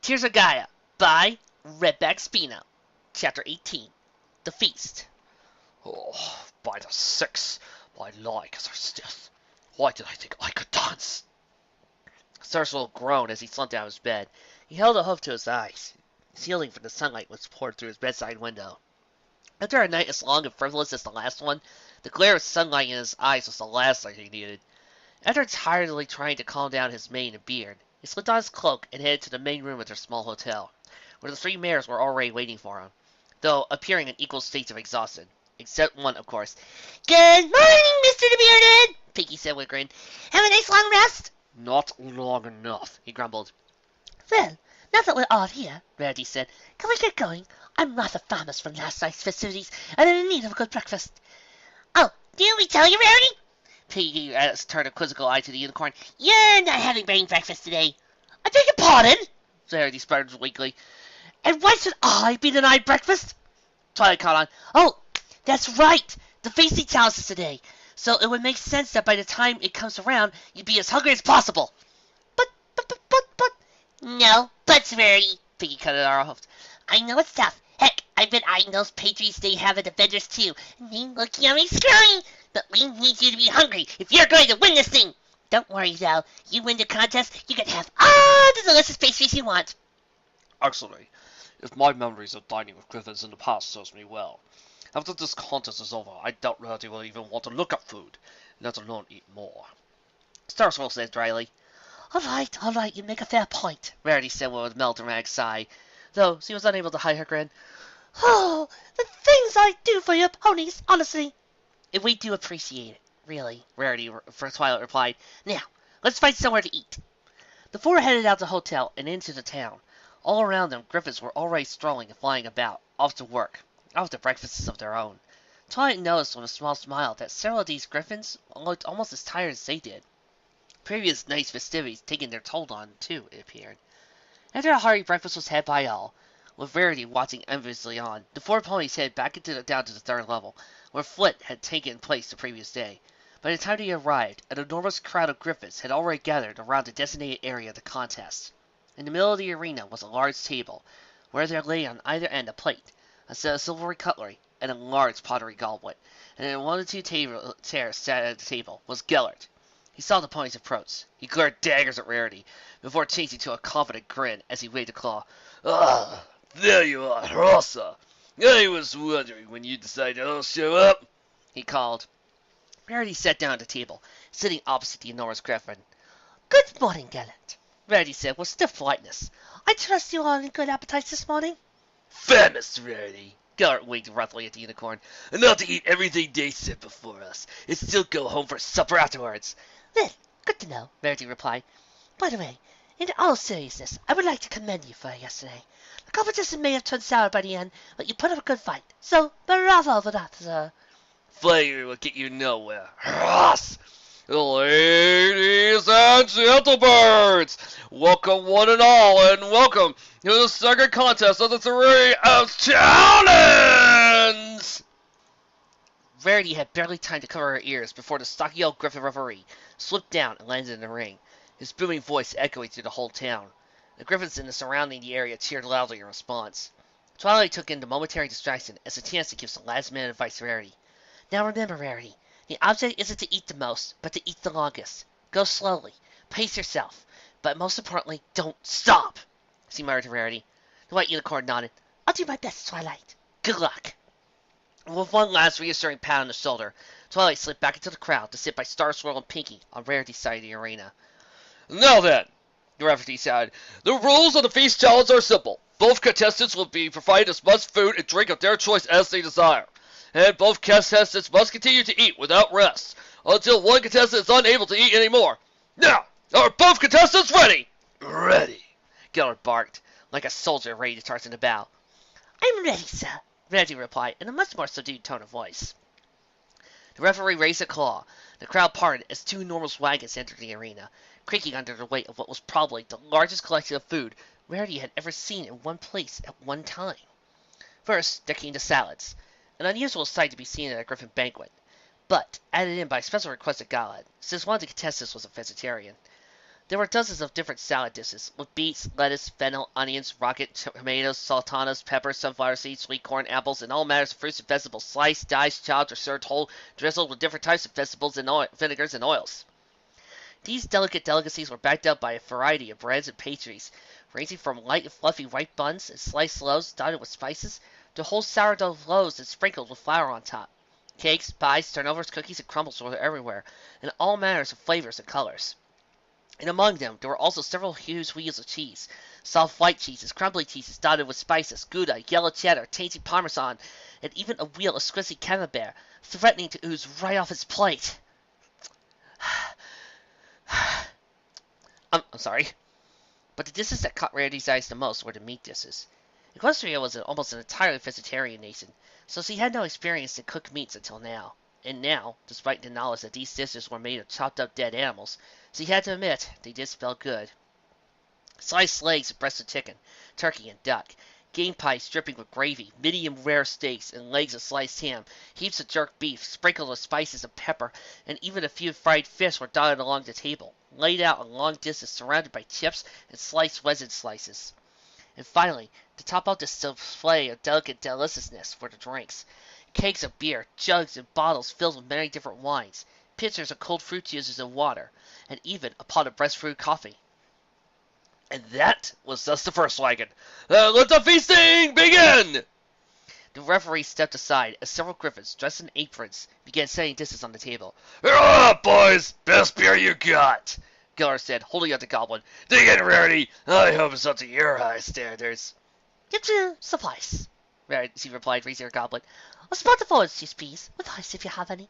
Tears of Gaia by Redback Spino. Chapter 18. The Feast. Oh, by the six, my legs are stiff. Why did I think I could dance? Sarswell groaned as he slumped out of his bed. He held a hoof to his eyes. Shielding from the sunlight was poured through his bedside window. After a night as long and frivolous as the last one, the glare of sunlight in his eyes was the last thing he needed. After tiredly trying to calm down his mane and beard, he slipped on his cloak and headed to the main room of their small hotel, where the three mayors were already waiting for him, though appearing in equal states of exhaustion. Except one, of course. "Good morning, Mr. the Bearded," Pinky said with a grin. "Have a nice long rest?" Not long enough, He grumbled. "Well, now that we're all here," Rarity said, "can we get going? I'm rather famished from last night's festivities, and I'm in need of a good breakfast." "Oh, didn't we tell you, Rarity?" Pinky turned a quizzical eye to the unicorn. "You're not having brain breakfast today." "I beg your pardon?" Rarity sputtered weakly. "And why should I be denied breakfast?" Twilight caught on. "Oh, that's right. The feasting tells us today. So it would make sense that by the time it comes around, you'd be as hungry as possible." But. "No, buts, Rarity," Pinky cut it off. "I know it's tough. Heck, I've been eyeing those pastries they have at the vendors too, and they look yummy scurry. But we need you to be hungry if you're going to win this thing. Don't worry, though. You win the contest, you can have all the delicious pastries you want." Actually, if my memories of dining with griffins in the past serves me well, after this contest is over, I doubt Rarity will even want to look at food, let alone eat more. Starswell said dryly. All right, you make a fair point," Rarity said with a melodramatic sigh, though she was unable to hide her grin. "Oh, the things I do for your ponies, honestly." "If we do appreciate it, really," Rarity for Twilight replied. "Now, let's find somewhere to eat." The four headed out the hotel and into the town. All around them, griffins were already strolling and flying about, off to work, off to breakfasts of their own. Twilight noticed with a small smile that several of these griffins looked almost as tired as they did. Previous night's festivities taking their toll on them, too, it appeared. After a hearty breakfast was had by all, with Rarity watching enviously on, the four ponies headed back down to the third level, where Flit had taken place the previous day. By the time they arrived, an enormous crowd of griffins had already gathered around the designated area of the contest. In the middle of the arena was a large table, where there lay on either end a plate, a set of silvery cutlery, and a large pottery goblet, and in one of the two chairs sat at the table was Gellert. He saw the ponies approach. He glared daggers at Rarity, before changing to a confident grin as he waved a claw. "Ah, there you are, Rosa. I was wondering when you decided to show up," he called. Rarity sat down at the table, sitting opposite the enormous griffin. "Good morning, Gellert," Rarity said with stiff politeness. "I trust you all in good appetites this morning." "Famous, Rarity. Gellert winked roughly at the unicorn. Not to eat everything they set before us, and still go home for supper afterwards." "Well, good to know," Rarity replied. "By the way, in all seriousness, I would like to commend you for yesterday. The competition may have turned sour by the end, but you put up a good fight. So, bravo for that, sir." "Fire will get you nowhere. Ross! Ladies and gentlemen, welcome one and all, and welcome to the second contest of the 3 Challenge! Rarity had barely time to cover her ears before the stocky old griffin referee slipped down and landed in the ring, his booming voice echoing through the whole town. The griffins in the surrounding area cheered loudly in response. Twilight took in the momentary distraction as a chance to give some last-minute advice to Rarity. "Now remember, Rarity, the object isn't to eat the most, but to eat the longest. Go slowly, pace yourself, but most importantly, don't stop," she murmured to Rarity. The white unicorn nodded. "I'll do my best, Twilight." "Good luck." With one last reassuring pat on the shoulder, Twilight slipped back into the crowd to sit by Starswirl and Pinky on Rarity's side of the arena. "Now then," the referee said, "the rules of the Feast Challenge are simple. Both contestants will be provided as much food and drink of their choice as they desire, and both contestants must continue to eat without rest until one contestant is unable to eat anymore. Now, are both contestants ready?" "Ready," Gellert barked, like a soldier ready to charge in the battle. "I'm ready, sir," Rarity replied in a much more subdued tone of voice. The referee raised a claw. The crowd parted as two enormous wagons entered the arena, creaking under the weight of what was probably the largest collection of food Rarity had ever seen in one place at one time. First, there came the salads, an unusual sight to be seen at a griffin banquet, but added in by special request of God, since one of the contestants was a vegetarian. There were dozens of different salad dishes, with beets, lettuce, fennel, onions, rocket, tomatoes, sultanas, peppers, sunflower seeds, sweet corn, apples, and all matters of fruits and vegetables, sliced, diced, chopped, or served whole, drizzled with different types of vegetables and vinegars and oils. These delicate delicacies were backed up by a variety of breads and pastries, ranging from light and fluffy white buns and sliced loaves dotted with spices, to whole sourdough loaves and sprinkled with flour on top. Cakes, pies, turnovers, cookies, and crumbles were everywhere, in all manners of flavors and colors. And among them there were also several huge wheels of cheese, soft white cheeses, crumbly cheeses dotted with spices, Gouda, yellow cheddar, tainted Parmesan, and even a wheel of squishy camembert, threatening to ooze right off his plate. I'm sorry. But the dishes that caught Rarity's eyes the most were the meat dishes. Equestria was almost an entirely vegetarian nation, so she had no experience in cooked meats until now. And now, despite the knowledge that these dishes were made of chopped up dead animals, she had to admit they did smell good. Sliced legs of breast of chicken, turkey, and duck, game pies dripping with gravy, medium rare steaks, and legs of sliced ham, heaps of jerked beef, sprinkled with spices and pepper, and even a few fried fish were dotted along the table, laid out in long dishes surrounded by chips and sliced wedge slices. And finally, to top out this display of delicate deliciousness were the drinks. Kegs of beer, jugs and bottles filled with many different wines, pitchers of cold fruit juices and water, and even a pot of breast-brewed coffee. And that was just the first wagon. Let the feasting begin! The referee stepped aside as several griffins, dressed in aprons, began setting dishes on the table. Here up, boys! Best beer you got! Geller said, holding out the goblin. Dig in, Rarity! I hope it's up to your high standards. It will suffice, She replied, raising her goblet. A spot of orange juice, please, with ice if you have any.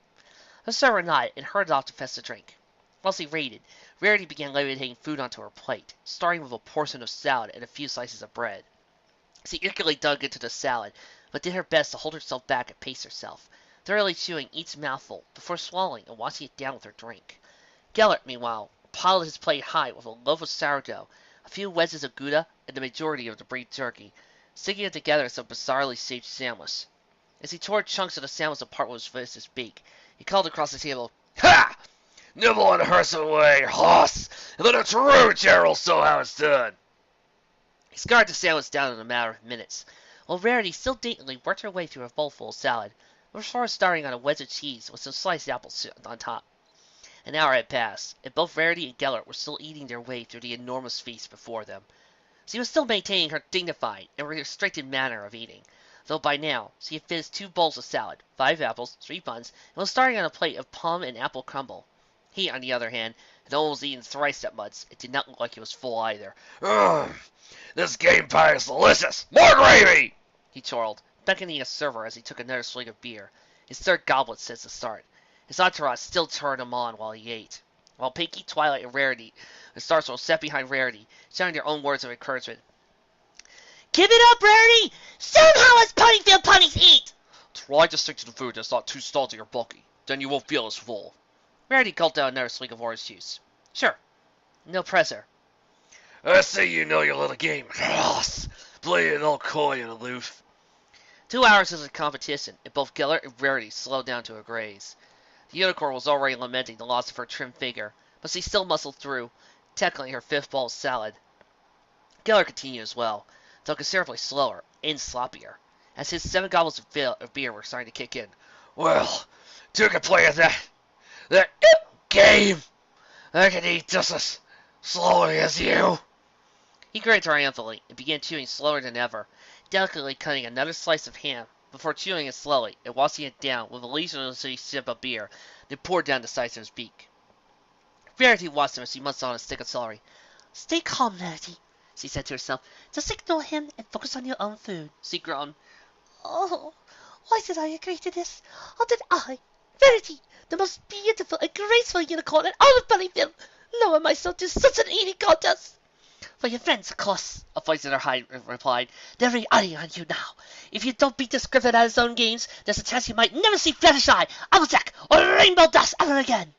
Her server nodded and hurried off to fetch the drink. While she waited, Rarity began levitating food onto her plate, starting with a portion of salad and a few slices of bread. She eagerly dug into the salad, but did her best to hold herself back and pace herself, thoroughly chewing each mouthful before swallowing and washing it down with her drink. Gellert, meanwhile, piled his plate high with a loaf of sourdough, a few wedges of Gouda, and the majority of the beef jerky, sticking it together in some bizarrely shaped sandwich. As he tore chunks of the sandwich apart with his beak, he called across the table, Ha! Nibble and hearse away, hoss, and let a true general show how it's done. He scarred the sandwich down in a matter of minutes, while Rarity still daintily worked her way through a bowlful of salad, before starting on a wedge of cheese with some sliced apples on top. An hour had passed, and both Rarity and Gellert were still eating their way through the enormous feast before them. She was still maintaining her dignified and restricted manner of eating, though by now she had finished 2 bowls of salad, 5 apples, 3 buns, and was starting on a plate of plum and apple crumble. He, on the other hand, had almost eaten thrice that much. It did not look like he was full either. Ugh, this game pie is delicious. More gravy! He chortled, beckoning a server as he took another swig of beer, his third goblet since the start. His entourage still turned him on while he ate, while Pinky, Twilight, and Rarity, the Starswell, sat behind Rarity, shouting their own words of encouragement. Keep it up, Rarity! Somehow us Ponyville ponies eat! Try to stick to the food that's not too salty or bulky. Then you won't feel as full. Rarity gulped down another swig of orange juice. Sure. No pressure. I see you know your little game. Yes. Play it all coy and aloof. 2 hours was a competition, and both Gellert and Rarity slowed down to a graze. The unicorn was already lamenting the loss of her trim figure, but she still muscled through, tackling her 5th bowl of salad. Gellert continued as well, though considerably slower and sloppier, as his 7 goblets of beer were starting to kick in. Well, 2 can play at that game. I can eat just as slowly as you. He grinned triumphantly and began chewing slower than ever, delicately cutting another slice of ham before chewing it slowly and washing it down with a leisurely sip of beer, then poured down the sides of his beak. Rarity watched him as he munched on a stick of celery. Stay calm, Rarity, she said to herself. Just ignore him and focus on your own food. She groaned. Oh, why did I agree to this? How did I, Rarity, the most beautiful and graceful unicorn in all of Ponyville, lower myself to such an eating contest? For your friends, of course, A voice in her hide replied. They're relying on you now. If you don't beat this griffin at his own games, there's a chance you might never see Fluttershy, Applejack, or Rainbow Dash ever again.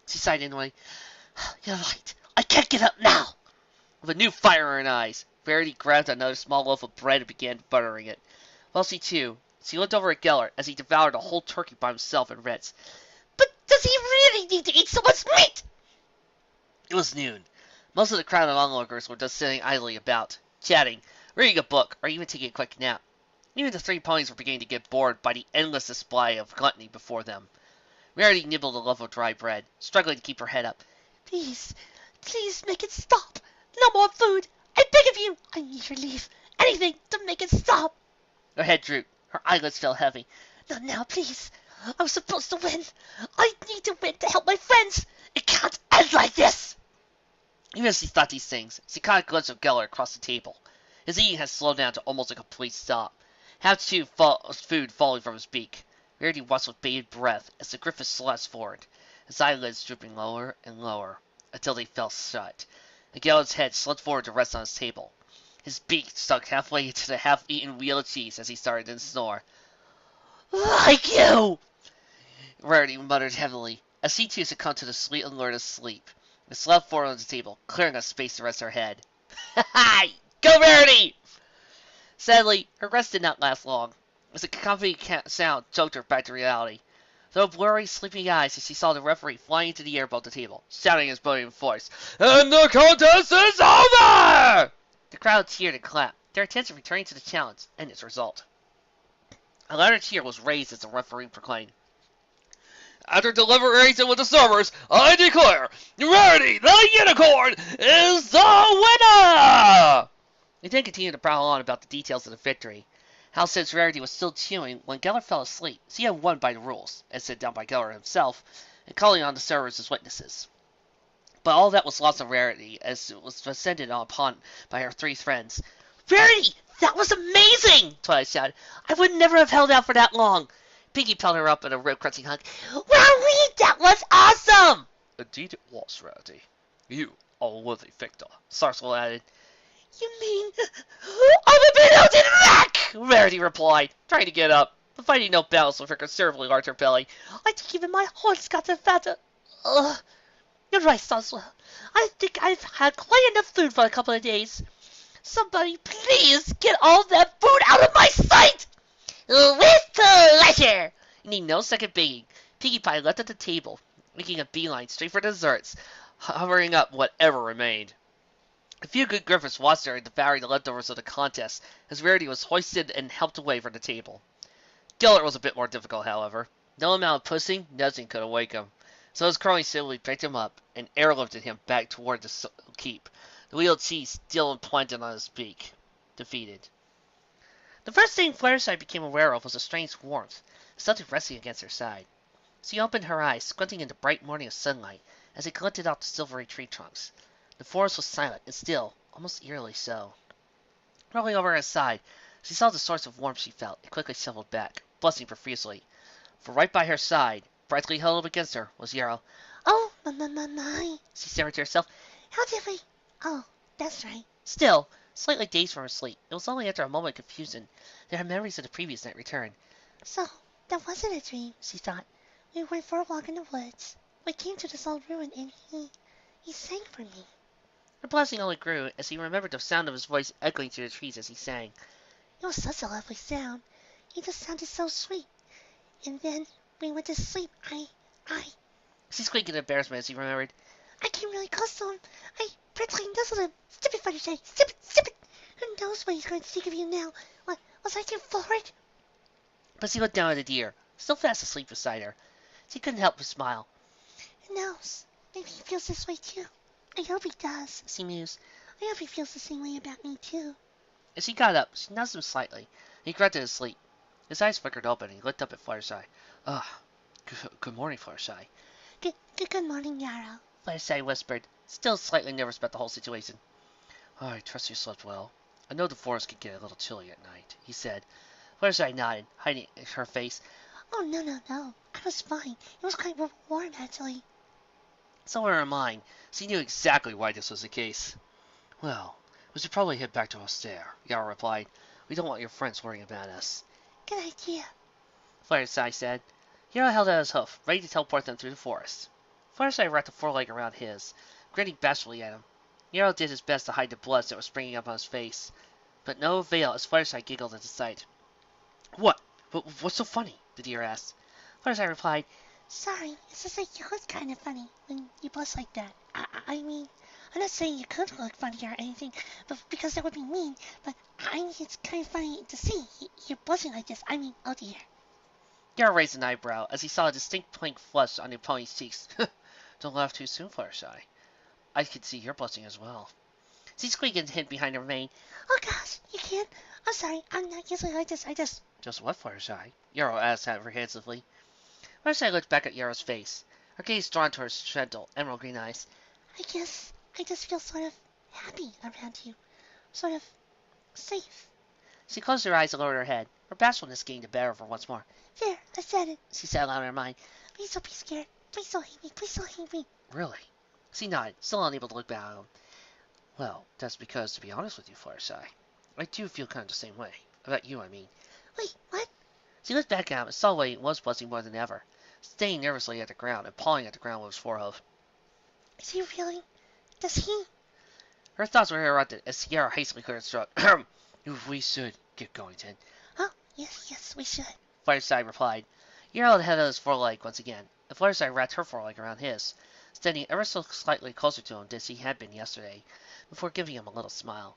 She sighed inwardly. You're right. I can't give up now. With a new fire in her eyes, Rarity grabbed another small loaf of bread and began buttering it. While she chewed, she looked over at Gellert as he devoured a whole turkey by himself and Ritz. But does he really need to eat so much meat? It was noon. Most of the crowd of onlookers were just sitting idly about, chatting, reading a book, or even taking a quick nap. Even the 3 ponies were beginning to get bored by the endless display of gluttony before them. Rarity nibbled a loaf of dry bread, struggling to keep her head up. Please, please make it stop. No more food. I beg of you. I need relief. Anything to make it stop. Her head drooped. Her eyelids fell heavy. Not now, please. I was supposed to win. I need to win to help my friends. It can't end like this. Even as she thought these things, she caught a glimpse of Geller across the table. His eating had slowed down to almost a complete stop. Half chewed food falling from his beak. Rarity watched with bated breath as the griffin slouched forward, his eyelids drooping lower and lower, until they fell shut. And Geller's head slid forward to rest on his table. His beak stuck halfway into the half-eaten wheel of cheese as he started to snore. Like you! Rarity muttered heavily, as she too succumbed to the sweet allure of sleep, and slept forward on the table, clearing a space to rest her head. Ha! Go, Rarity! Sadly, her rest did not last long, as a accompanying sound choked her back to reality. Through blurry, sleeping eyes, as she saw the referee flying into the air above the table, shouting his booming voice, And the contest is over! The crowd cheered and clapped, their attention returning to the challenge and its result. A louder cheer was raised as the referee proclaimed, After deliberation with the servers, I declare, Rarity the Unicorn is the winner! They then continued to prattle on about the details of the victory. How since Rarity was still chewing when Geller fell asleep, she had won by the rules, as set down by Geller himself, and calling on the servers as witnesses. But all that was lost on Rarity, as it was descended upon by her 3 friends. Rarity! That was amazing! Twilight shouted. I would never have held out for that long. Pinky held her up in a rib-crunching hug. Wowee! That was awesome! Indeed it was, Rarity. You are a worthy victor. Sarswell added. You mean I'm a bit out in wreck? Rarity replied, trying to get up, but finding no balance with her considerably larger belly. I think even my horse got fatter. You're right, Sarswell. I think I've had quite enough food for a couple of days. Somebody please get all that food out of my sight! With pleasure! You need no second begging. Pinkie Pie leapt at the table, making a beeline straight for desserts, hovering up whatever remained. A few good griffins watched her devouring the leftovers of the contest, as Rarity was hoisted and helped away from the table. Gellert was a bit more difficult, however. No amount of pushing, nudging could awake him. So his crony simply picked him up and airlifted him back toward the keep, the wheel of cheese still implanted on his beak. Defeated. The first thing Fluttershy became aware of was a strange warmth, something resting against her side. She opened her eyes, squinting in the bright morning sunlight, as it glinted off the silvery tree trunks. The forest was silent and still, almost eerily so. Rolling over her side, she saw the source of warmth she felt, and quickly shuffled back, blushing profusely. For right by her side, brightly held up against her, was Yarrow. Oh, my. She stammered to herself. How did we... Oh, that's right. Still, slightly dazed from her sleep, it was only after a moment of confusion that her memories of the previous night returned. So, that wasn't a dream, she thought. We went for a walk in the woods. We came to this old ruin and he sang for me. Her blushing only grew as he remembered the sound of his voice echoing through the trees as he sang. It was such a lovely sound. He just sounded so sweet. And then we went to sleep. She squeaked in embarrassment as he remembered. I came really close to him. I practically nuzzled him. Stupid Fluttershy. Stupid. Who knows what he's going to think of you now? What, was I too forward? But she looked down at the deer, still fast asleep beside her. She couldn't help but smile. Who knows? Maybe he feels this way too. I hope he does, she mused. I hope he feels the same way about me too. As she got up, she nuzzled him slightly. He grunted his sleep. His eyes flickered open, and he looked up at Fluttershy. Good morning, Fluttershy. Good morning, Yarrow, Fluttershy whispered, still slightly nervous about the whole situation. I trust you slept well. I know the forest can get a little chilly at night, he said. Fluttershy nodded, hiding her face. Oh, no. I was fine. It was quite warm, actually. So were her mind. She knew exactly why this was the case. Well, we should probably head back to our stair, Yarrow replied. We don't want your friends worrying about us. Good idea, Fluttershy said. Yarrow held out his hoof, ready to teleport them through the forest. Fluttershy wrapped a foreleg around his, grinning bashfully at him. Yarrow did his best to hide the blush that was springing up on his face, but no avail as Fluttershy giggled at the sight. What? What's so funny? The deer asked. Fluttershy replied, Sorry, it's just like you look kind of funny when you blush like that. I mean, I'm not saying you could look funny or anything, but because that would be mean. But I mean, it's kind of funny to see you're blushing like this. I mean, oh dear. Yarrow raised an eyebrow as he saw a distinct pink flush on the pony's cheeks. Don't laugh too soon, Fluttershy. I could see you're blushing as well. She squeaked and hid behind her mane. Oh gosh, you can't. I'm sorry, I'm not usually like this. Just what, Fluttershy? Yarrow asked apprehensively. Fluttershy looked back at Yarrow's face, her gaze drawn to her gentle, emerald green eyes. I guess I just feel sort of happy around you. Sort of safe. She closed her eyes and lowered her head. Her bashfulness gained the better of her once more. There, I said it, she said aloud in her mind. Please don't be scared. Please don't hate me. Please don't hate me. Really? She nodded, still unable to look back at him. Well, that's because, to be honest with you, Fluttershy, I do feel kind of the same way. About you, I mean. Wait, what? She looked back at him and saw that he was blushing more than ever, staying nervously at the ground and pawing at the ground with his forehoof. Is he really? Does he? Her thoughts were interrupted as Sierra hastily cleared her throat. We should get going, then. Oh, yes, we should. Fluttershy replied. Yarrow held his foreleg once again, and Fluttershy wrapped her foreleg around his, standing ever so slightly closer to him than she had been yesterday, before giving him a little smile.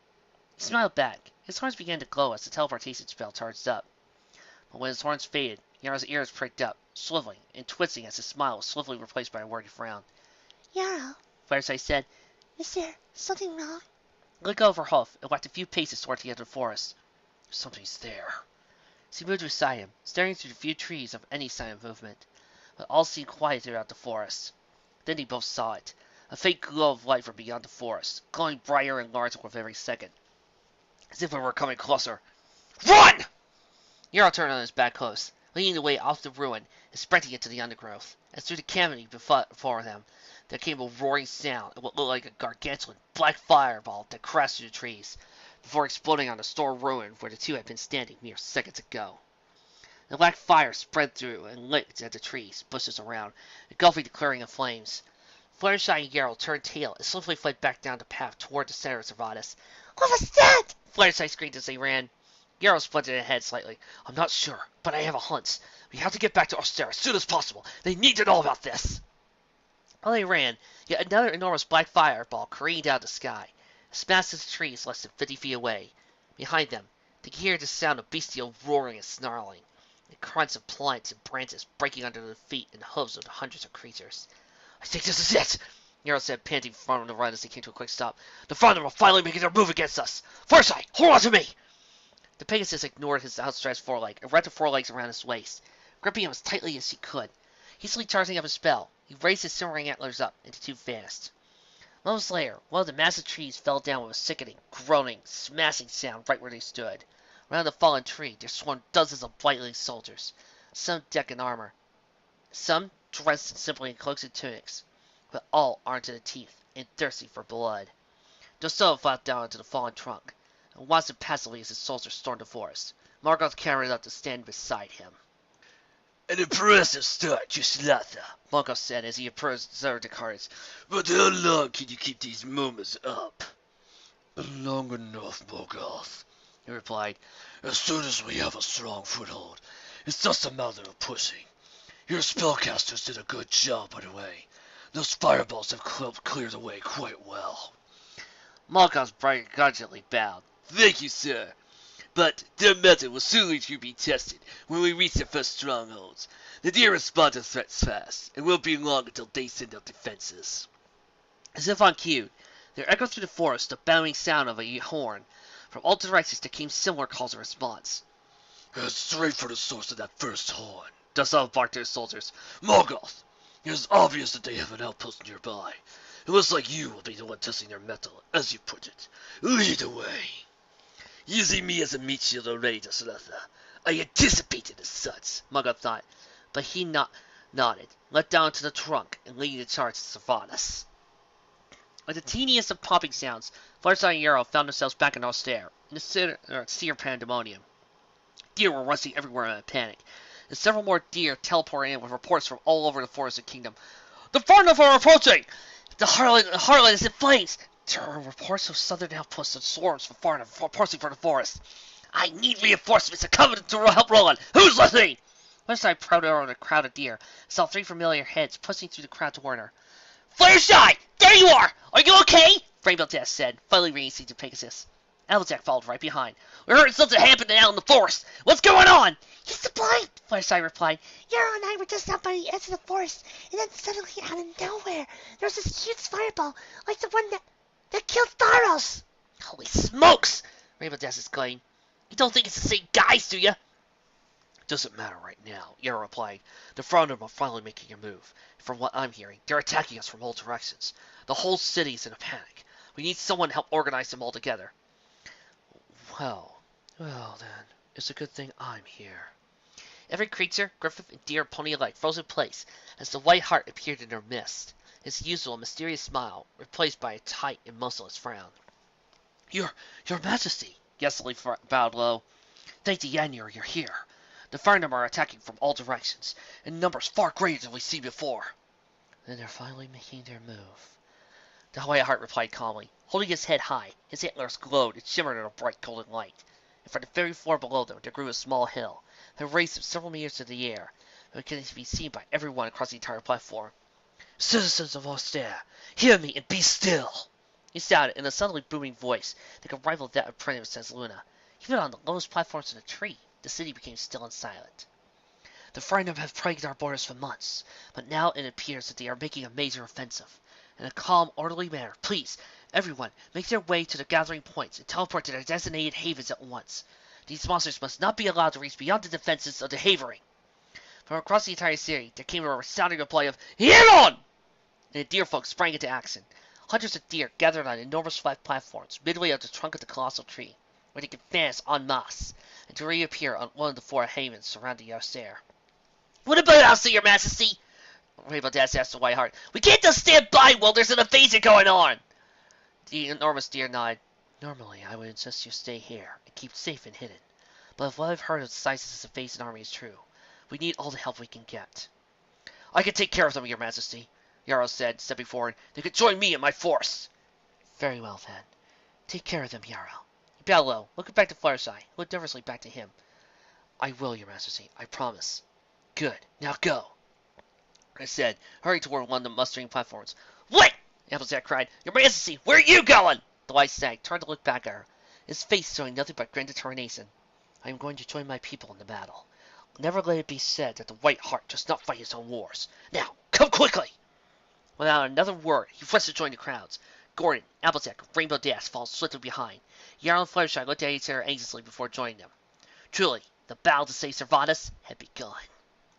He smiled back. His horns began to glow as the teleportation spell charged up. But when his horns faded, Yarrow's ears pricked up, swiveling and twisting as his smile was swiftly replaced by a worried frown. Yarrow, Fluttershy said, is there something wrong? He let go of her hoof and walked a few paces toward the edge of the forest. Something's there. She moved beside him, staring through the few trees of any sign of movement, but all seemed quiet throughout the forest. Then they both saw it, a faint glow of light from beyond the forest, glowing brighter and larger with every second, as if it were coming closer. Run! Yarrow turned on his back close, leading the way off the ruin and sprinting into the undergrowth, as through the cavity before them there came a roaring sound of what looked like a gargantuan black fireball that crashed through the trees, before exploding on the store ruin where the two had been standing mere seconds ago. The black fire spread through and lit at the trees, bushes around, engulfing the clearing in flames. Fluttershy and Yarrow turned tail and swiftly fled back down the path toward the center of Servatus. What was that? Fluttershy screamed as they ran. Yarrow splintered ahead slightly. I'm not sure, but I have a hunch. We have to get back to Ostera as soon as possible. They need to know about this. While they ran, yet another enormous black fireball careened out of the sky, smashed into the trees less than 50 feet away. Behind them, they could hear the sound of bestial roaring and snarling, the crunch of plants and branches breaking under the feet and hooves of the hundreds of creatures. I think this is it, Yarrow said, panting from the run as they came to a quick stop. The Father will finally make their move against us. Fluttershy, hold on to me! The Pegasus ignored his outstretched foreleg and wrapped the forelegs around his waist, gripping him as tightly as he could. Hastily charging up his spell, he raised his simmering antlers up into too fast. Moments later, one of the massive trees fell down with a sickening, groaning, smashing sound right where they stood. Around the fallen tree there swarmed dozens of white-legged soldiers, some decked in armor, some dressed simply in cloaks and tunics, but all armed to the teeth and thirsty for blood. Dosso fought down into the fallen trunk, and watched impassively as the soldiers stormed the forest. Morgoth carried up to stand beside him. An impressive start, Juslatha, Morgoth said as he observed the cards. but how long can you keep these movements up? Long enough, Morgoth, He replied. As soon as we have a strong foothold, it's just a matter of pushing. Your spellcasters did a good job, by the way. Those fireballs have cleared the way quite well. Morgoth grudgingly bowed. Thank you, sir. But their method will soon to be tested when we reach the first strongholds. The deer respond to threats fast, and won't be long until they send up defenses. As if on cue, there echoed through the forest the bellowing sound of a horn. From all directions there came similar calls of response. Head straight for the source of that first horn. Dosso barked to his soldiers. Morgoth, it is obvious that they have an outpost nearby. It looks like you will be the one testing their mettle, as you put it. Lead the way. Using me as a meat shield already, Juslatha. I anticipated as such, Morgoth thought, but he nodded, let down to the trunk, and leading the charge to Servatus. With the teeniest of popping sounds, Fluttershy and Yarrow found themselves back in Ostera, in the seer pandemonium. Deer were rushing everywhere in a panic, and several more deer teleported in with reports from all over the forested kingdom. The Farnaf are approaching! The Heartland is in flames! There are reports of southern outposts and swarms from Farnaf approaching from the forest. I need reinforcements to come to help Roland! Who's listening? Fluttershy prowled over the crowd of deer, saw 3 familiar heads pushing through the crowd toward her. Fluttershy! There you are! Are you okay? Rainbow Dash said, finally releasing to Pegasus. Applejack followed right behind. We heard something happening out in the forest. What's going on? He's the blind, Fluttershy replied. Yarrow and I were just out by the edge of the forest, and then suddenly out of nowhere, there was this huge fireball, like the one that killed Tharos. Holy smokes! Rainbow Dash exclaimed. You don't think it's the same guys, do you? Doesn't matter right now, Yarrow replied. The Frondom are finally making a move. From what I'm hearing, they're attacking us from all directions. The whole city's in a panic. We need someone to help organize them all together. Well then, it's a good thing I'm here. Every creature, Griffith and deer pony alike, froze in place as the white heart appeared in their midst, his usual mysterious smile replaced by a tight and merciless frown. Your Majesty, Gessler bowed low. Thank the Yanir you're here. The Frondom are attacking from all directions, in numbers far greater than we've seen before. Then they're finally making their move. The white heart replied calmly, holding his head high. His antlers glowed and shimmered in a bright golden light. And from the very floor below them there grew a small hill that raised them several meters in the air, and could be seen by everyone across the entire platform. Citizens of Austere, hear me and be still! He shouted in a suddenly booming voice that could rival that of Princess Luna. Even on the lowest platforms in the tree, the city became still and silent. The Frondom have plagued our borders for months, but now it appears that they are making a major offensive. In a calm, orderly manner, please, everyone, make their way to the gathering points and teleport to their designated havens at once. These monsters must not be allowed to reach beyond the defenses of the Havering. From across the entire city, there came a resounding reply of, "Hear on!" And the deer folk sprang into action. Hundreds of deer gathered on enormous flat platforms midway up the trunk of the colossal tree, where they could vanish en masse, and to reappear on one of the 4 havens surrounding Austere. What about us, Your Majesty? Rainbow Dash asked the White Heart. We can't just stand by while there's an invasion going on! The enormous deer nodded. Normally, I would insist you stay here and keep safe and hidden. But if what I've heard of the size of this invasion army is true, we need all the help we can get. I can take care of them, Your Majesty, Yarrow said, stepping forward. They could join me in my force. Very well, then. Take care of them, Yarrow. He bowed low, looking back to Fluttershy, who looked nervously back to him. I will, Your Majesty, I promise. Good. Now go, I said, hurrying toward one of the mustering platforms. What? Applejack cried. Your Majesty, where are you going? The white stag turned to look back at her, his face showing nothing but grim determination. I am going to join my people in the battle. Never let it be said that the White Heart does not fight his own wars. Now, come quickly! Without another word, he rushed to join the crowds. Gordon, Applejack, and Rainbow Dash followed swiftly behind. Yarrow and Fluttershy looked at each other anxiously before joining them. Truly, the battle to save Cervantes had begun.